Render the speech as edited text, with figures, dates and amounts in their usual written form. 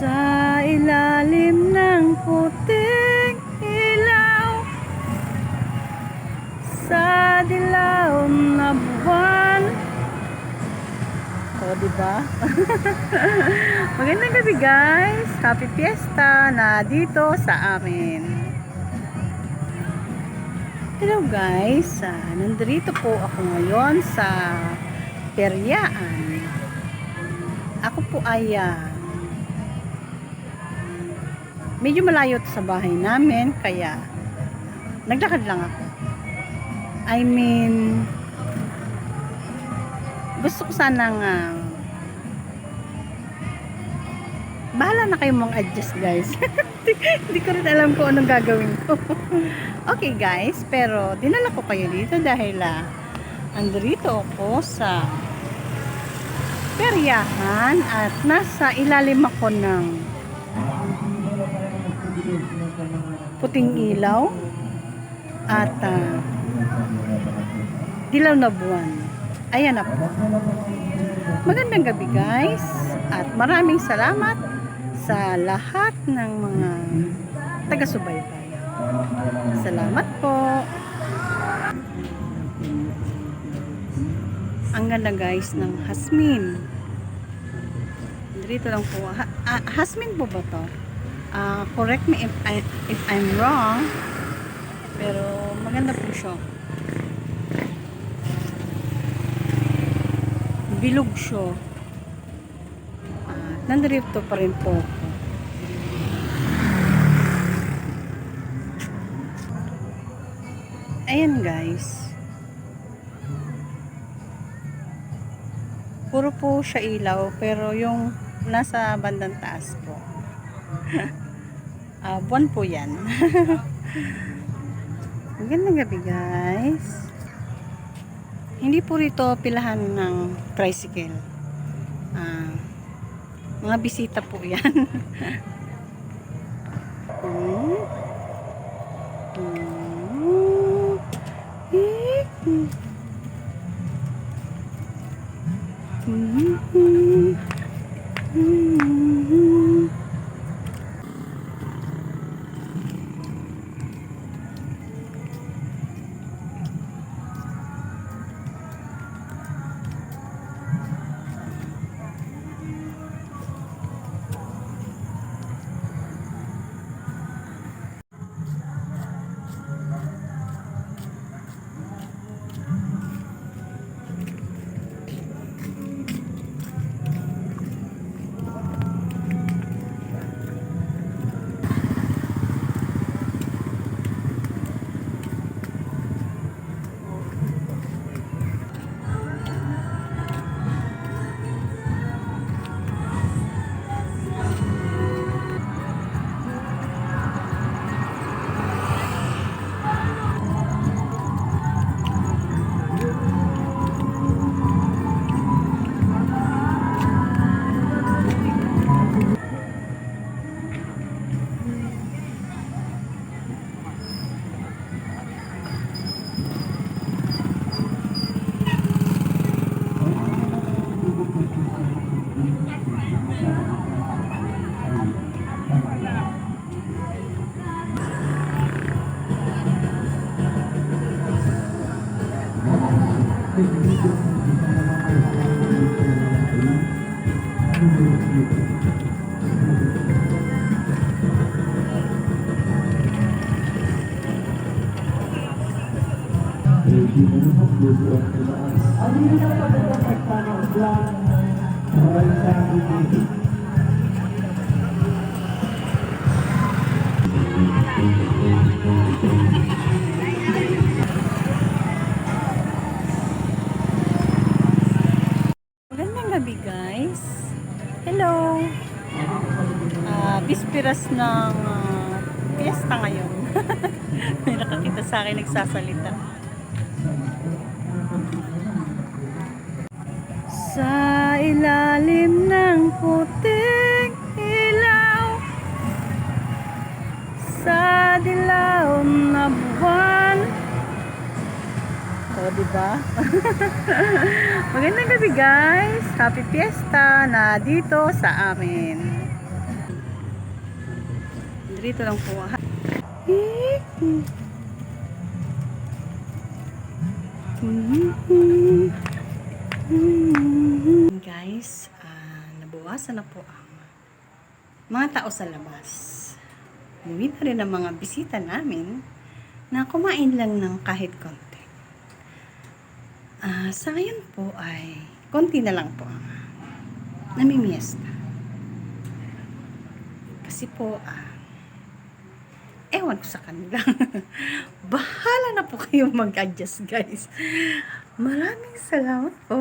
Sa ilalim ng puting ilaw, sa dilaw na buwan. O, diba? Magandang gabi guys. Happy Fiesta na dito sa amin. Hello guys. Nandito po ako ngayon sa Peryaan. Ako po ay medyo malayo sa bahay namin, kaya naglakad lang ako. I mean, gusto ko sanang bahala na kayo mong adjust guys. Hindi ko rin alam kung anong gagawin ko. Okay guys, pero dinala ko kayo dito dahil andito ako sa Peryahan at nasa ilalim ako ng puting ilaw at dilaw na buwan. Ayan na po. Magandang gabi guys at maraming salamat sa lahat ng mga taga-subaybay. Salamat po. Ang ganda guys ng hasmin. Dito lang po. Hasmin po ba to? Correct me if I'm wrong. Pero maganda po siya. Bilog siya. Nandito pa rin po ako. Ayan guys. Puro po siya ilaw, pero yung nasa bandang taas po. Buwan po yan. Magandang gabi guys. Hindi po rito pilahan ng tricycle. Mga bisita po yan. Magandang gabi guys. Hello. Bispiras ng fiesta ngayon. May nakakita sa akin nagsasalita. Sa ilalim ng puting ilaw, sa dilaw na buwan. O, diba? Magandang gabi guys. Happy Fiesta na dito sa amin. Andito lang po. Guys, nabawasan na po ang mga tao sa labas. Umuwi na rin ang mga bisita namin na kumain lang ng kahit konti. Sa ngayon po ay konti na lang po ang namimiesta. Kasi po, ewan ko sa kanila. Bahala na po kayong mag-adjust, guys. Maraming salamat po.